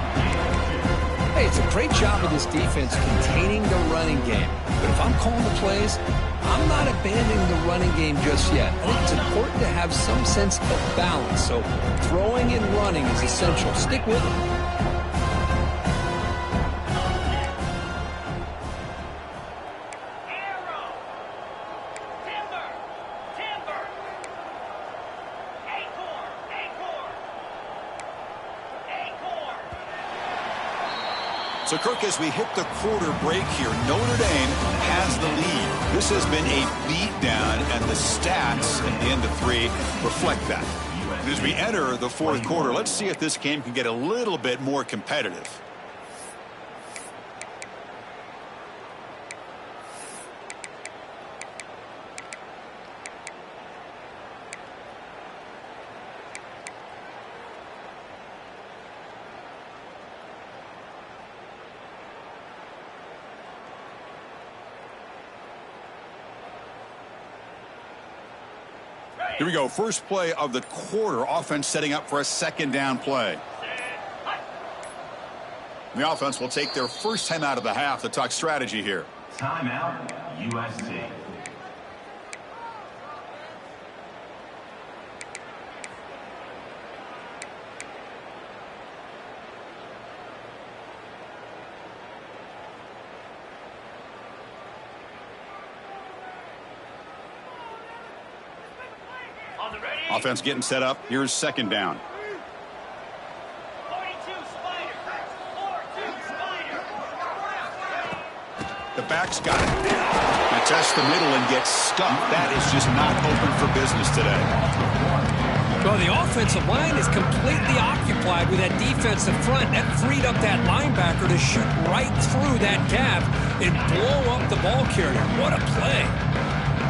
Hey, it's a great job of this defense containing the running game. But if I'm calling the plays, I'm not abandoning the running game just yet. I think it's important to have some sense of balance. So throwing and running is essential. Stick with it. So, Kirk, as we hit the quarter break here, Notre Dame has the lead. This has been a beatdown, and the stats at the end of 3 reflect that. And as we enter the fourth quarter, let's see if this game can get a little bit more competitive. Here we go. First play of the quarter. Offense setting up for a 2nd down play. The offense will take their first time out of the half to talk strategy here. Timeout, USC. Offense getting set up. Here's 2nd down. The back's got it. They test the middle and get stuck. That is just not open for business today. Well, the offensive line is completely occupied with that defensive front. That freed up that linebacker to shoot right through that gap and blow up the ball carrier. What a play.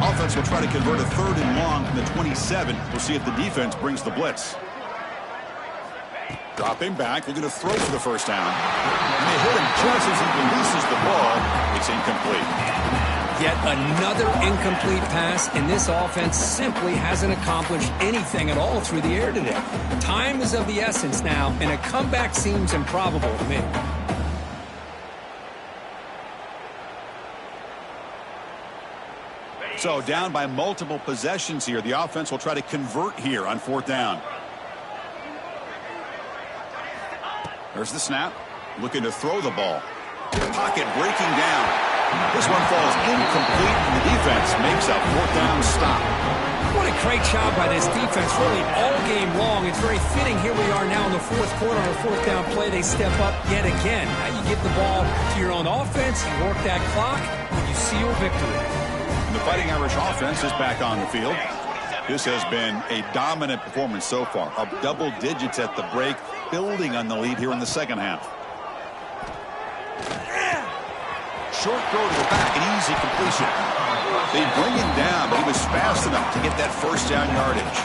Offense will try to convert a 3rd and long from the 27. We'll see if the defense brings the blitz. Dropping back, looking to throw for the first down. And they hit him just as he releases the ball. It's incomplete. Yet another incomplete pass, and this offense simply hasn't accomplished anything at all through the air today. Time is of the essence now, and a comeback seems improbable to me. So down by multiple possessions here. The offense will try to convert here on 4th down. There's the snap. Looking to throw the ball. Pocket breaking down. This one falls incomplete, and the defense makes a 4th down stop. What a great job by this defense, really all game long. It's very fitting. Here we are now in the 4th quarter on a 4th down play. They step up yet again. Now you give the ball to your own offense, you work that clock, and you seal victory. And the Fighting Irish offense is back on the field. This has been a dominant performance so far. Up double digits at the break, building on the lead here in the second half. Short throw to the back, an easy completion. They bring him down, but he was fast enough to get that first down yardage.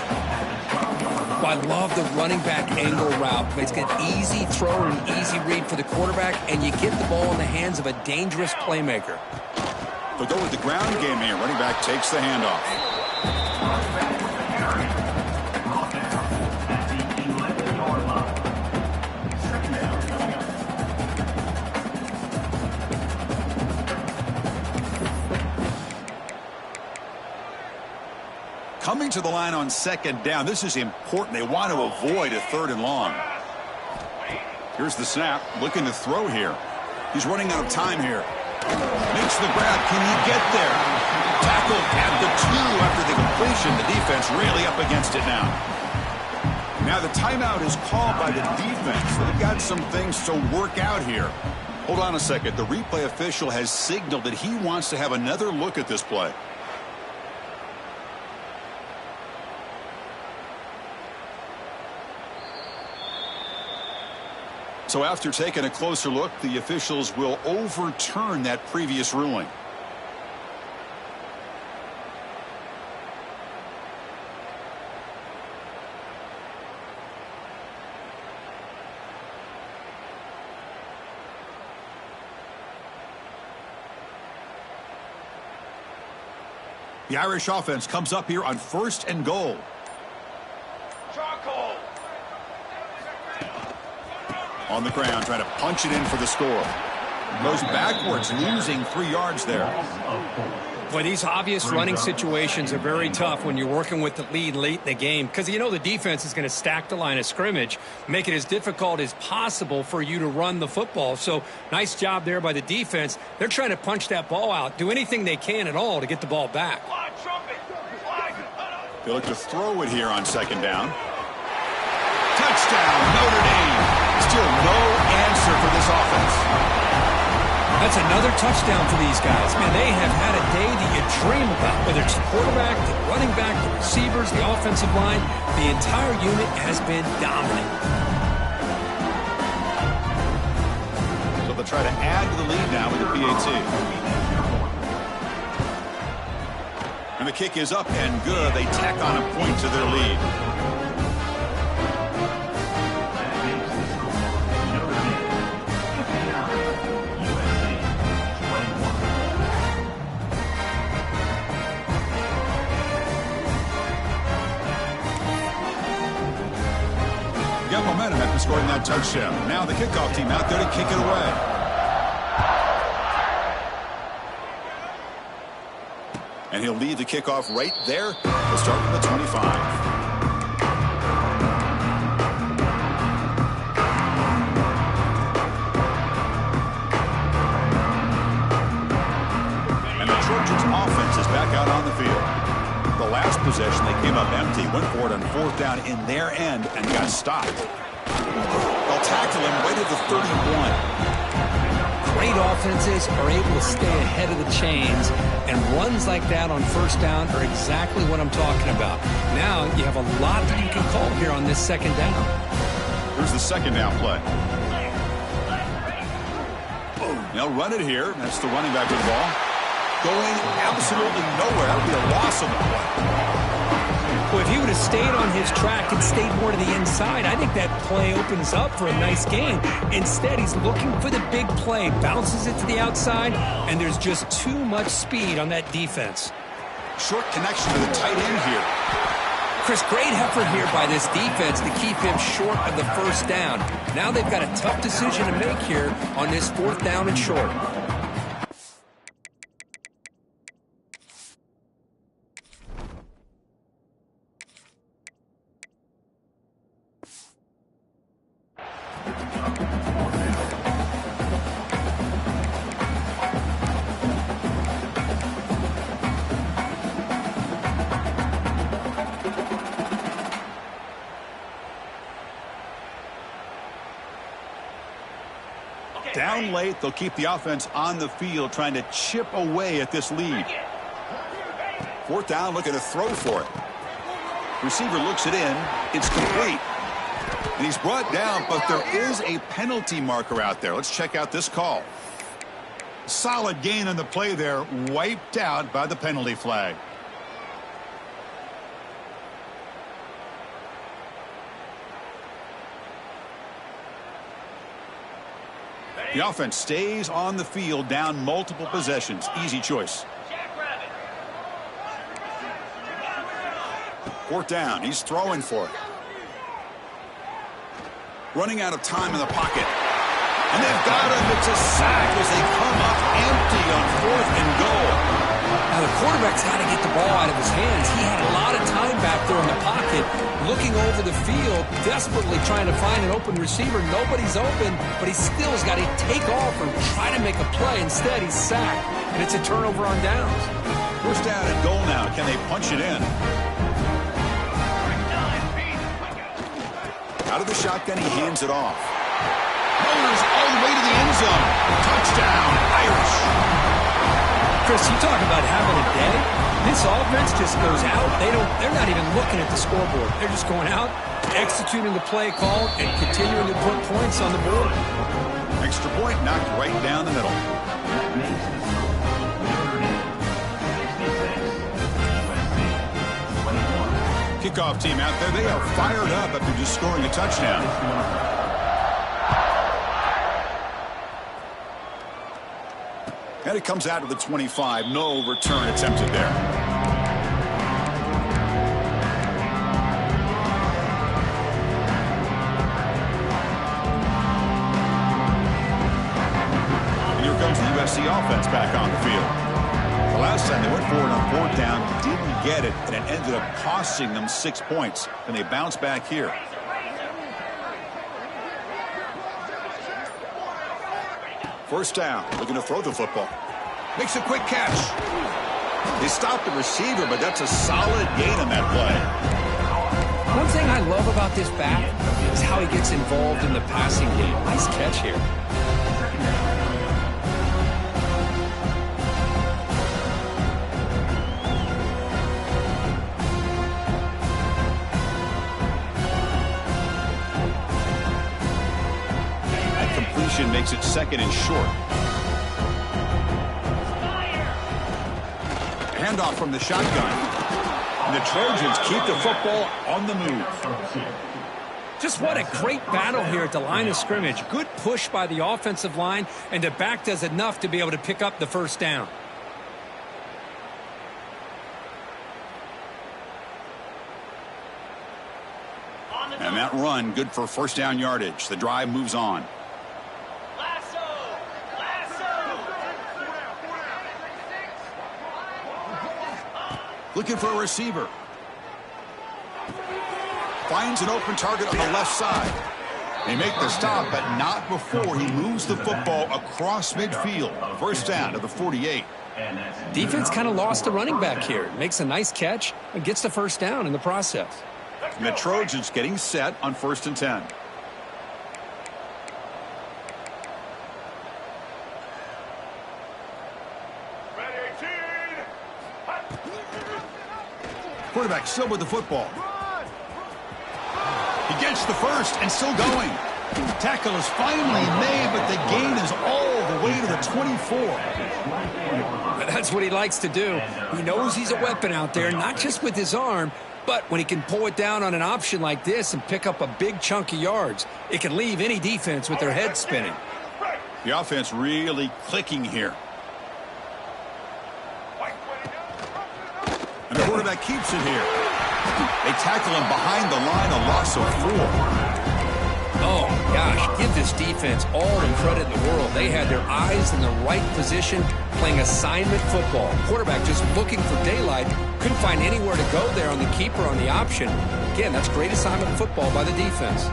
I love the running back angle route. It's an easy throw and an easy read for the quarterback, and you get the ball in the hands of a dangerous playmaker. They'll go with the ground game here. Running back takes the handoff. Coming to the line on 2nd down. This is important. They want to avoid a 3rd and long. Here's the snap. Looking to throw here. He's running out of time here. Makes the grab. Can he get there? Tackled at the 2 after the completion. The defense really up against it now. Now the timeout is called by the defense. They've got some things to work out here. Hold on a second. The replay official has signaled that he wants to have another look at this play. So after taking a closer look, the officials will overturn that previous ruling. The Irish offense comes up here on 1st and goal. On the ground, trying to punch it in for the score. Goes backwards, losing 3 yards there. Boy, these obvious running situations are very tough when you're working with the lead late in the game, because you know the defense is going to stack the line of scrimmage, make it as difficult as possible for you to run the football. So nice job there by the defense. They're trying to punch that ball out, do anything they can at all to get the ball back. They look to throw it here on 2nd down. Touchdown, Notre Dame. Still no answer for this offense. That's another touchdown for these guys. Man, they have had a day that you dream about. Whether it's the quarterback, the running back, the receivers, the offensive line, the entire unit has been dominant. So they'll try to add to the lead now with the PAT. And the kick is up and good. They tack on a point to their lead. Got momentum after scoring that touchdown. Now the kickoff team out there to kick it away. And he'll lead the kickoff right there. We'll start from the 25. And the Trojans offense is back out on the field. The last possession, they came up empty, went for it on 4th down in their end and got stopped. They'll tackle him right at the 31. Great offenses are able to stay ahead of the chains, and runs like that on 1st down are exactly what I'm talking about. Now you have a lot that you can call here on this 2nd down. Here's the 2nd down play. They'll run it here. That's the running back with the ball. Going absolutely nowhere. That would be a loss of the play. Well, if he would have stayed on his track and stayed more to the inside, I think that play opens up for a nice gain. Instead, he's looking for the big play, bounces it to the outside, and there's just too much speed on that defense. Short connection to the tight end here. Chris, great effort here by this defense to keep him short of the first down. Now they've got a tough decision to make here on this 4th down and short. Down late, they'll keep the offense on the field trying to chip away at this lead. 4th down, looking to throw for it. Receiver looks it in. It's complete. And he's brought down, but there is a penalty marker out there. Let's check out this call. Solid gain on the play there, wiped out by the penalty flag. The offense stays on the field, down multiple possessions. Easy choice. 4th down. He's throwing for it. Running out of time in the pocket. And they've got him. It's a sack as they come up empty on 4th and goal. Now, the quarterback's got to get the ball out of his hands. He had a lot of time back there in the pocket, looking over the field, desperately trying to find an open receiver. Nobody's open, but he still has got to take off and try to make a play. Instead, he's sacked, and it's a turnover on downs. 1st down and goal now. Can they punch it in? Out of the shotgun, he hands it off. Motors all the way to the end zone. Touchdown, Irish. Chris, you talk about having a day. This offense just goes out. They're not even looking at the scoreboard. They're just going out, executing the play call, and continuing to put points on the board. Extra point knocked right down the middle. Kickoff team out there. They are fired up after just scoring a touchdown. And it comes out to the 25. No return attempted there. And here comes the USC offense back on the field. The last time they went forward on 4th down, didn't get it, and it ended up costing them 6 points. And they bounce back here. First down, looking to throw the football. Makes a quick catch. They stopped the receiver, but that's a solid gain on that play. One thing I love about this back is how he gets involved in the passing game. Nice catch here. Makes it 2nd and short. Handoff from the shotgun. And the Trojans keep the football on the move. Just what a great battle here at the line of scrimmage. Good push by the offensive line, and the back does enough to be able to pick up the 1st down. And that run, good for 1st down yardage. The drive moves on. Looking for a receiver. Finds an open target on the left side. They make the stop, but not before he moves the football across midfield. 1st down to the 48. Defense kind of lost the running back here. Makes a nice catch and gets the 1st down in the process. And the Trojans getting set on 1st and 10. Quarterback still with the football. He gets the 1st and still going. Tackle is finally made, but the gain is all the way to the 24. That's what he likes to do. He knows he's a weapon out there, not just with his arm, But when he can pull it down on an option like this and pick up a big chunk of yards, it can leave any defense with their head spinning. The offense really clicking here. And the quarterback keeps it here. They tackle him behind the line, a loss of 4. Oh, gosh, give this defense all the credit in the world. They had their eyes in the right position, playing assignment football. Quarterback just looking for daylight, couldn't find anywhere to go there on the keeper on the option. Again, that's great assignment football by the defense.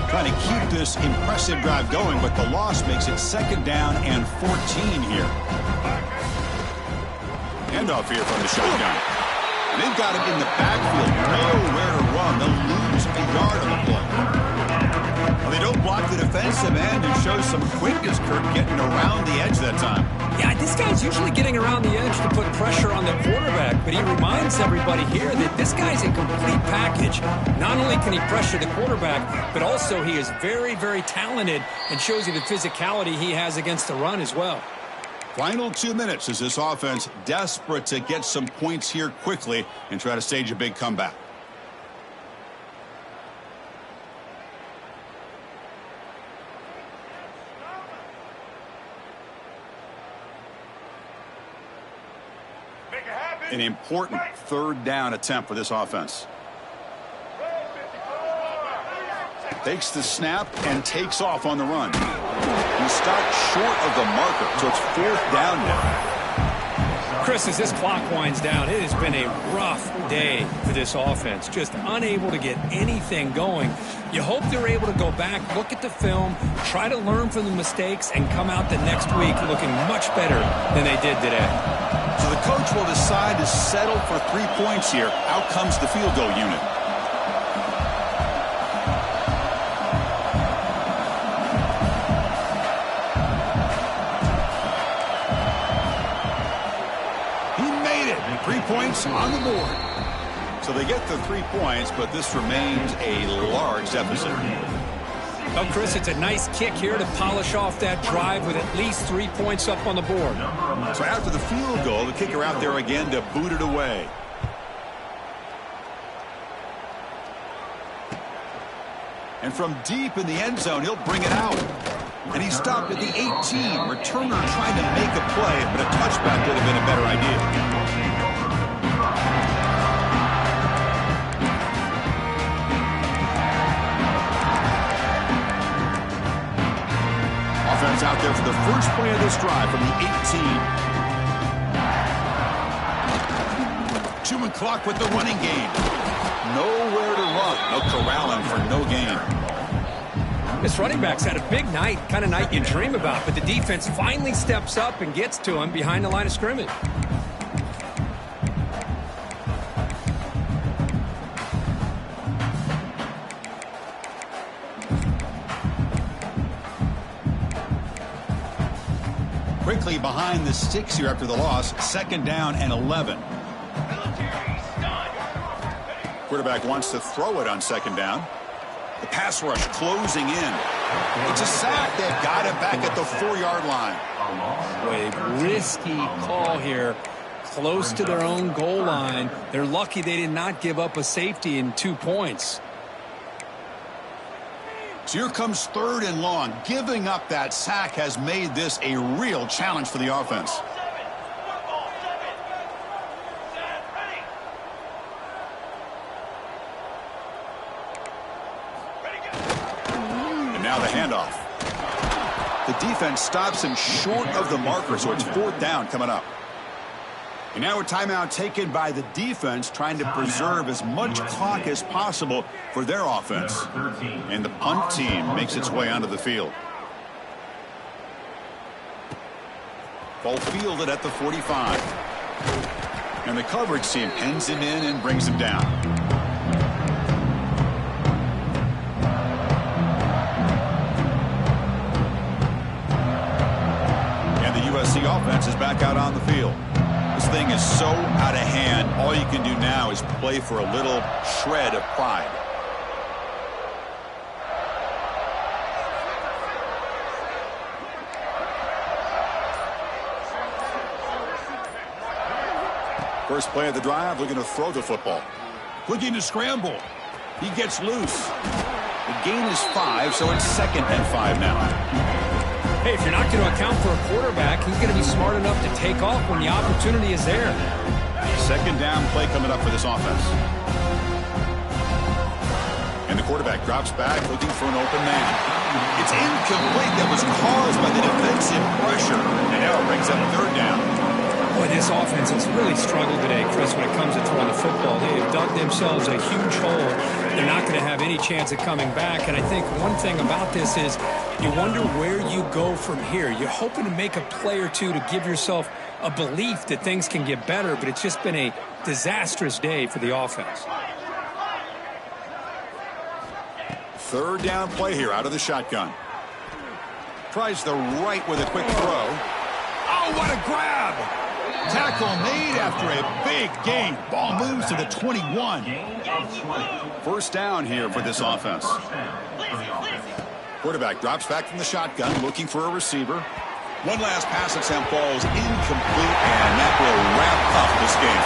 Trying to keep this impressive drive going, but the loss makes it 2nd down and 14 here. Handoff here from the shotgun. And they've got him in the backfield. Nowhere to run. They'll lose a yard on the play. Well, they don't block the defensive end and show some quickness, Kurt, getting around the edge that time. Yeah, this guy's usually getting around the edge to put pressure on the quarterback, but he reminds everybody here that this guy's a complete package. Not only can he pressure the quarterback, but also he is very, very talented and shows you the physicality he has against the run as well. Final 2 minutes as this offense desperate to get some points here quickly and try to stage a big comeback. An important 3rd down attempt for this offense. Takes the snap and takes off on the run. He stopped short of the marker, so it's 4th down now. Chris, as this clock winds down, it has been a rough day for this offense. Just unable to get anything going. You hope they're able to go back, look at the film, try to learn from the mistakes, and come out the next week looking much better than they did today. So the coach will decide to settle for 3 points here. Out comes the field goal unit. He made it. 3 points on the board. So they get the 3 points, but this remains a large deficit. Well, Chris, it's a nice kick here to polish off that drive with at least 3 points up on the board. So after the field goal, the kicker out there again to boot it away. And from deep in the end zone, he'll bring it out. And he stopped at the 18. Returner trying to make a play, but a touchback would have been a better idea. Offense out there for the first play of this drive from the 18. Chewing clock with the running game. Nowhere to run. No corralling for no gain. This running back's had a big night, kind of night you dream about, but the defense finally steps up and gets to him behind the line of scrimmage. Quickly behind the 6 here after the loss. 2nd down and 11. Quarterback wants to throw it on 2nd down. The pass rush closing in. It's a sack. They've got it back at the 4-yard line. A risky call here. Close to their own goal line. They're lucky they did not give up a safety in 2 points. So here comes 3rd and long. Giving up that sack has made this a real challenge for the offense. And now the handoff. The defense stops him short of the marker, so it's 4th down coming up. And now a timeout taken by the defense, trying to preserve as much clock as possible for their offense. And the punt team makes its way onto the field. Ball fielded at the 45. And the coverage team pins him in and brings him down. And the USC offense is back out on the field. This thing is so out of hand, all you can do now is play for a little shred of pride. First play of the drive, looking to throw the football. Looking to scramble. He gets loose. The gain is 5, so it's 2nd and 5 now. Hey, if you're not going to account for a quarterback, he's going to be smart enough to take off when the opportunity is there. 2nd down play coming up for this offense. And the quarterback drops back, looking for an open man. It's incomplete. That was caused by the defensive pressure. And now it brings up 3rd down. Boy, this offense has really struggled today, Chris, when it comes to throwing the football. They have dug themselves a huge hole. They're not going to have any chance of coming back. And I think one thing about this is you wonder where you go from here. You're hoping to make a play or two to give yourself a belief that things can get better, but it's just been a disastrous day for the offense. 3rd down play here out of the shotgun. Tries the right with a quick throw. Oh, what a grab! Tackle made after a big gain. Ball moves to the 21. First down here for this offense. Quarterback drops back from the shotgun, looking for a receiver. One last pass attempt falls incomplete, and that will wrap up this game.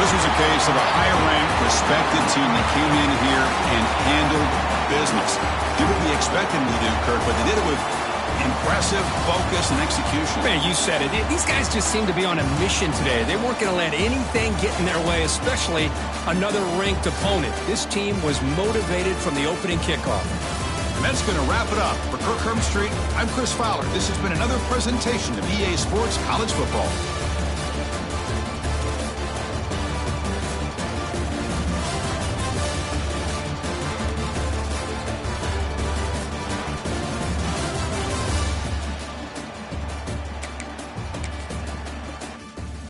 This was a case of a higher-ranked, respected team that came in here and handled business. Did what we expected them to do, Kirk, but they did it with impressive focus and execution. Man, you said it. These guys just seem to be on a mission today. They weren't going to let anything get in their way, especially another ranked opponent. This team was motivated from the opening kickoff. And that's going to wrap it up. For Kirk Herbstreit, I'm Chris Fowler. This has been another presentation of EA Sports College Football.